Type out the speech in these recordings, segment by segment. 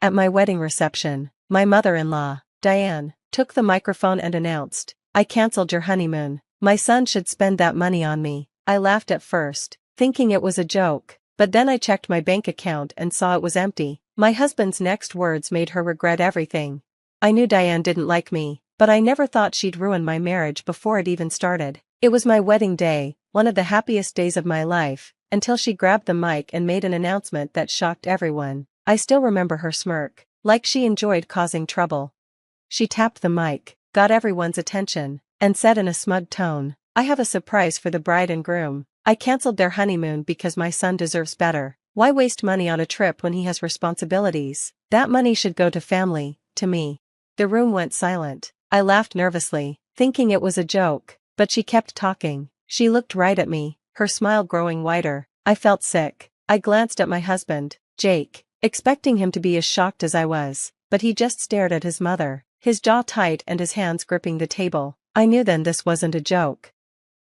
At my wedding reception, my mother-in-law, Diane, took the microphone and announced, "I canceled your honeymoon. My son should spend that money on me." I laughed at first, thinking it was a joke, but then I checked my bank account and saw it was empty. My husband's next words made her regret everything. I knew Diane didn't like me, but I never thought she'd ruin my marriage before it even started. It was my wedding day, one of the happiest days of my life, until she grabbed the mic and made an announcement that shocked everyone. I still remember her smirk, like she enjoyed causing trouble. She tapped the mic, got everyone's attention, and said in a smug tone, "I have a surprise for the bride and groom. I canceled their honeymoon because my son deserves better. Why waste money on a trip when he has responsibilities? That money should go to family, to me." The room went silent. I laughed nervously, thinking it was a joke, but she kept talking. She looked right at me, her smile growing wider. I felt sick. I glanced at my husband, Jake, expecting him to be as shocked as I was, but he just stared at his mother, his jaw tight and his hands gripping the table. I knew then this wasn't a joke.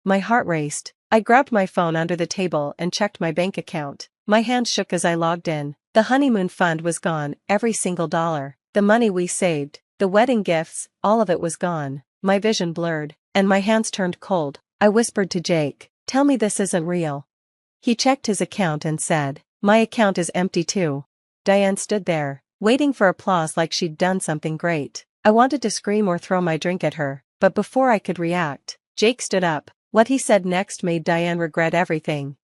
My heart raced. I grabbed my phone under the table and checked my bank account. My hands shook as I logged in. The honeymoon fund was gone, every single dollar. The money we saved, the wedding gifts, all of it was gone. My vision blurred, and my hands turned cold. I whispered to Jake, "Tell me this isn't real." He checked his account and said, "My account is empty too." Diane stood there, waiting for applause like she'd done something great. I wanted to scream or throw my drink at her, but before I could react, Jake stood up. What he said next made Diane regret everything.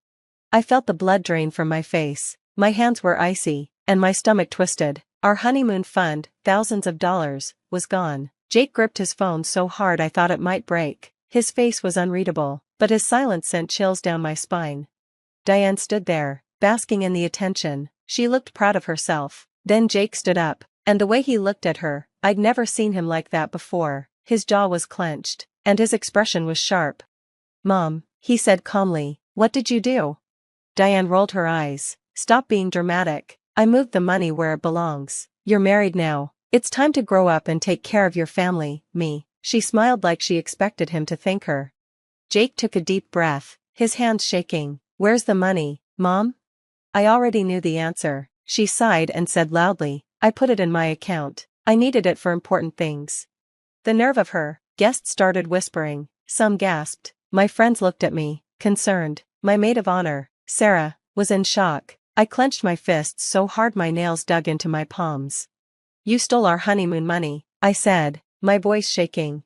I felt the blood drain from my face, my hands were icy, and my stomach twisted. Our honeymoon fund, thousands of dollars, was gone. Jake gripped his phone so hard I thought it might break. His face was unreadable, but his silence sent chills down my spine. Diane stood there, basking in the attention. She looked proud of herself. Then Jake stood up, and the way he looked at her, I'd never seen him like that before. His jaw was clenched, and his expression was sharp. "Mom," he said calmly, "what did you do?" Diane rolled her eyes. "Stop being dramatic. I moved the money where it belongs. You're married now. It's time to grow up and take care of your family, me." She smiled like she expected him to thank her. Jake took a deep breath, his hands shaking. "Where's the money, Mom?" I already knew the answer. She sighed and said loudly, "I put it in my account. I needed it for important things." The nerve of her. Guests started whispering. Some gasped. My friends looked at me, concerned. My maid of honor, Sarah, was in shock. I clenched my fists so hard my nails dug into my palms. "You stole our honeymoon money," I said, my voice shaking.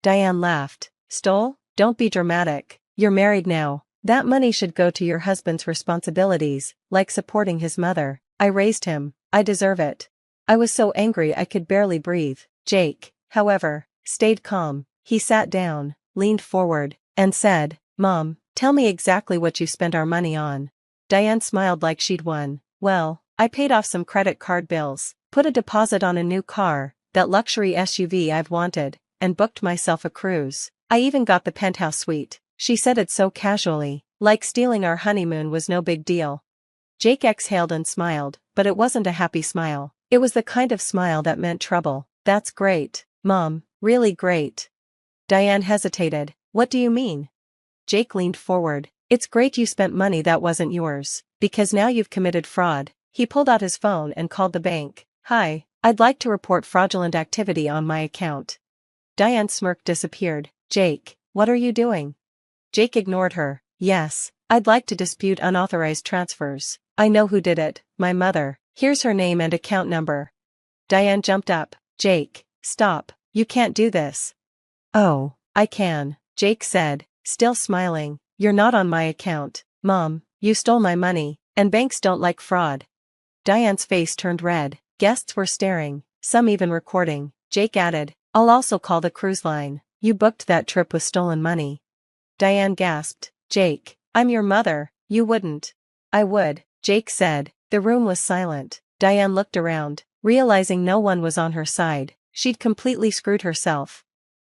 Diane laughed. "Stole? Don't be dramatic. You're married now. That money should go to your husband's responsibilities, like supporting his mother. I raised him. I deserve it." I was so angry I could barely breathe. Jake, however, stayed calm. He sat down, leaned forward, and said, "Mom, tell me exactly what you spent our money on." Diane smiled like she'd won. "Well, I paid off some credit card bills, put a deposit on a new car, that luxury SUV I've wanted, and booked myself a cruise. I even got the penthouse suite." She said it so casually, like stealing our honeymoon was no big deal. Jake exhaled and smiled, but it wasn't a happy smile. It was the kind of smile that meant trouble. "That's great, Mom, really great." Diane hesitated. "What do you mean?" Jake leaned forward. "It's great you spent money that wasn't yours, because now you've committed fraud." He pulled out his phone and called the bank. "Hi, I'd like to report fraudulent activity on my account." Diane's smirk disappeared. "Jake, what are you doing?" Jake ignored her. "Yes, I'd like to dispute unauthorized transfers. I know who did it, my mother. Here's her name and account number." Diane jumped up. "Jake, stop, you can't do this." "Oh, I can," Jake said, still smiling. "You're not on my account, Mom. You stole my money, and banks don't like fraud." Diane's face turned red. Guests were staring, some even recording. Jake added, "I'll also call the cruise line. You booked that trip with stolen money." Diane gasped. "Jake, I'm your mother, you wouldn't." "I would," Jake said. The room was silent. Diane looked around, realizing no one was on her side. She'd completely screwed herself.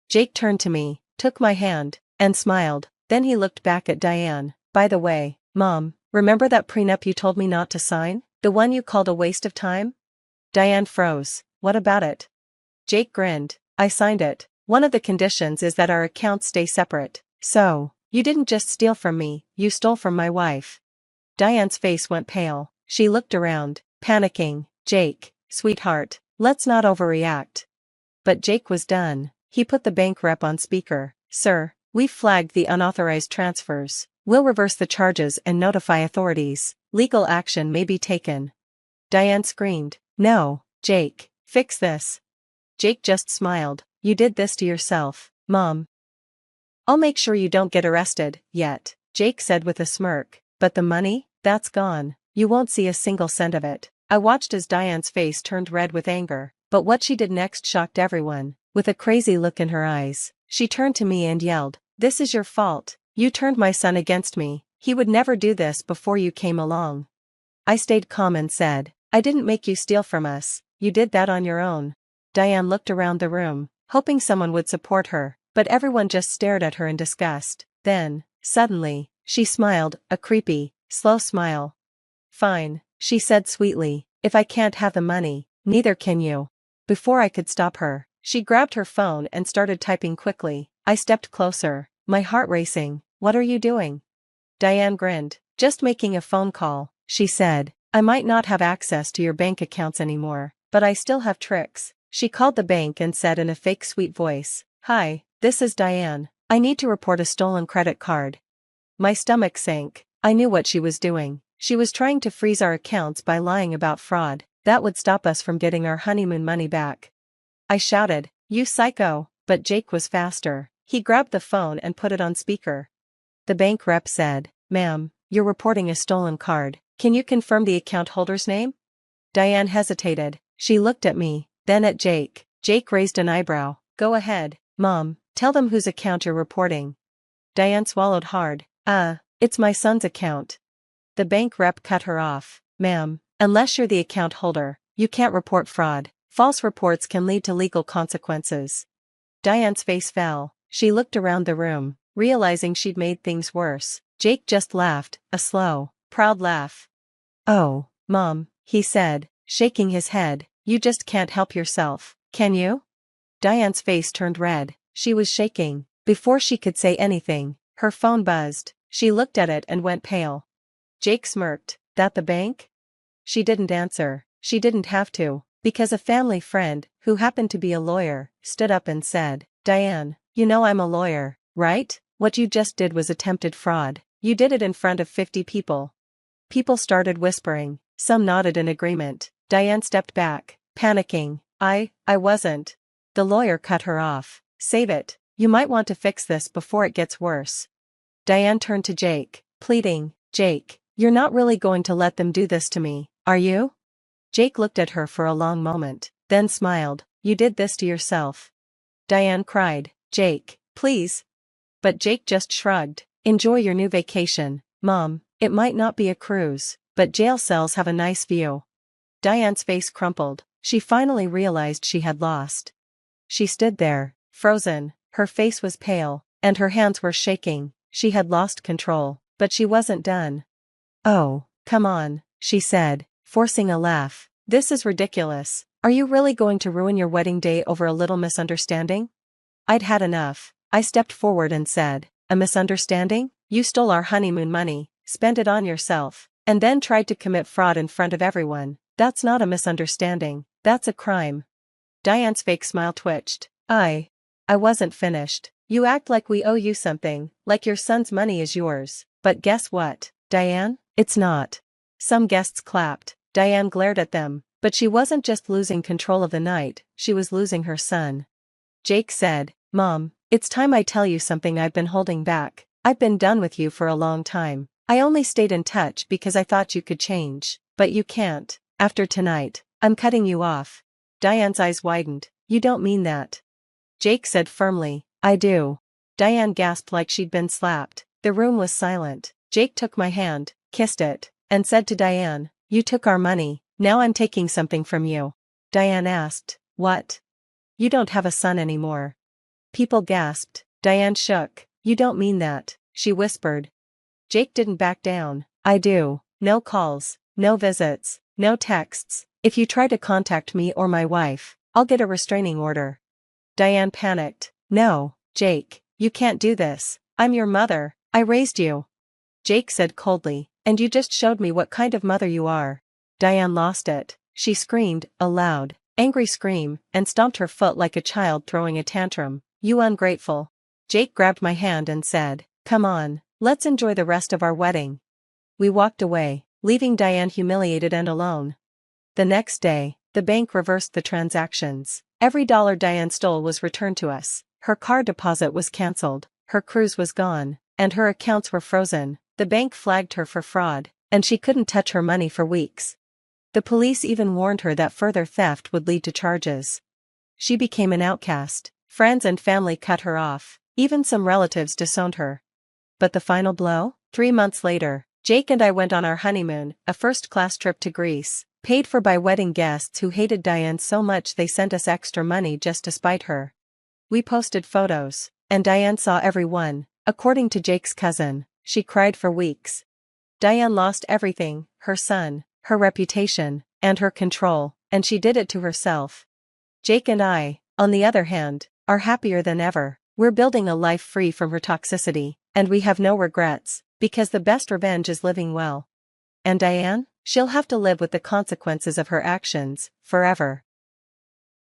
Jake turned to me, took my hand, and smiled. Then he looked back at Diane. "By the way, Mom, remember that prenup you told me not to sign? The one you called a waste of time?" Diane froze. "What about it?" Jake grinned. "I signed it. One of the conditions is that our accounts stay separate. So, you didn't just steal from me, you stole from my wife." Diane's face went pale. She looked around, panicking. "Jake," sweetheart, let's not overreact. But Jake was done. He put the bank rep on speaker. Sir, we've flagged the unauthorized transfers. We'll reverse the charges and notify authorities. Legal action may be taken. Diane screamed. No, Jake, fix this. Jake just smiled. You did this to yourself, Mom. I'll make sure you don't get arrested, yet, Jake said with a smirk. But the money? That's gone. You won't see a single cent of it. I watched as Diane's face turned red with anger, but what she did next shocked everyone. With a crazy look in her eyes, she turned to me and yelled, "This is your fault. You turned my son against me. He would never do this before you came along." I stayed calm and said, "I didn't make you steal from us. You did that on your own." Diane looked around the room, hoping someone would support her, but everyone just stared at her in disgust. Then, suddenly, she smiled, a creepy, slow smile. "Fine," she said sweetly, "if I can't have the money, neither can you." Before I could stop her, she grabbed her phone and started typing quickly. I stepped closer, my heart racing. "What are you doing?" Diane grinned. "Just making a phone call," she said. "I might not have access to your bank accounts anymore, but I still have tricks." She called the bank and said in a fake sweet voice, "Hi, this is Diane. I need to report a stolen credit card." My stomach sank. I knew what she was doing. She was trying to freeze our accounts by lying about fraud. That would stop us from getting our honeymoon money back. I shouted, "You psycho!" But Jake was faster. He grabbed the phone and put it on speaker. The bank rep said, "Ma'am, you're reporting a stolen card. Can you confirm the account holder's name?" Diane hesitated. She looked at me, then at Jake. Jake raised an eyebrow. "Go ahead, Mom, tell them whose account you're reporting." Diane swallowed hard. It's my son's account." The bank rep cut her off. "Ma'am, unless you're the account holder, you can't report fraud. False reports can lead to legal consequences." Diane's face fell. She looked around the room, realizing she'd made things worse. Jake just laughed, a slow, proud laugh. "Oh, Mom," he said, shaking his head, "you just can't help yourself, can you?" Diane's face turned red. She was shaking. Before she could say anything, her phone buzzed. She looked at it and went pale. Jake smirked. "That the bank?" She didn't answer. She didn't have to, because a family friend, who happened to be a lawyer, stood up and said, "Diane, you know I'm a lawyer, right? What you just did was attempted fraud. You did it in front of 50 people. People started whispering. Some nodded in agreement. Diane stepped back, panicking. I wasn't." The lawyer cut her off. "Save it. You might want to fix this before it gets worse." Diane turned to Jake, pleading, "Jake, you're not really going to let them do this to me, are you?" Jake looked at her for a long moment, then smiled. "You did this to yourself." Diane cried, "Jake, please." But Jake just shrugged. "Enjoy your new vacation, Mom. It might not be a cruise, but jail cells have a nice view." Diane's face crumpled. She finally realized she had lost. She stood there, frozen. Her face was pale, and her hands were shaking. She had lost control, but she wasn't done. "Oh, come on," she said, forcing a laugh. "This is ridiculous. Are you really going to ruin your wedding day over a little misunderstanding?" I'd had enough. I stepped forward and said, "A misunderstanding? You stole our honeymoon money, spent it on yourself, and then tried to commit fraud in front of everyone. That's not a misunderstanding, that's a crime." Diane's fake smile twitched. I wasn't finished. "You act like we owe you something, like your son's money is yours. But guess what, Diane? It's not." Some guests clapped. Diane glared at them, but she wasn't just losing control of the night, she was losing her son. Jake said, "Mom, it's time I tell you something I've been holding back. I've been done with you for a long time. I only stayed in touch because I thought you could change, but you can't. After tonight, I'm cutting you off." Diane's eyes widened. "You don't mean that." Jake said firmly, "I do." Diane gasped like she'd been slapped. The room was silent. Jake took my hand, kissed it, and said to Diane, "You took our money, now I'm taking something from you." Diane asked, "What?" "You don't have a son anymore." People gasped. Diane shook. "You don't mean that," she whispered. Jake didn't back down. "I do. No calls, no visits, no texts. If you try to contact me or my wife, I'll get a restraining order." Diane panicked. "No, Jake, you can't do this. I'm your mother, I raised you." Jake said coldly, "And you just showed me what kind of mother you are." Diane lost it. She screamed, a loud, angry scream, and stomped her foot like a child throwing a tantrum. "You ungrateful." Jake grabbed my hand and said, "Come on, let's enjoy the rest of our wedding." We walked away, leaving Diane humiliated and alone. The next day, the bank reversed the transactions. Every dollar Diane stole was returned to us. Her car deposit was cancelled, her cruise was gone, and her accounts were frozen. The bank flagged her for fraud, and she couldn't touch her money for weeks. The police even warned her that further theft would lead to charges. She became an outcast. Friends and family cut her off. Even some relatives disowned her. But the final blow? 3 months later, Jake and I went on our honeymoon, a first-class trip to Greece, paid for by wedding guests who hated Diane so much they sent us extra money just to spite her. We posted photos, and Diane saw every one. According to Jake's cousin, she cried for weeks. Diane lost everything, her son, her reputation, and her control, and she did it to herself. Jake and I, on the other hand, are happier than ever. We're building a life free from her toxicity, and we have no regrets, because the best revenge is living well. And Diane? She'll have to live with the consequences of her actions, forever.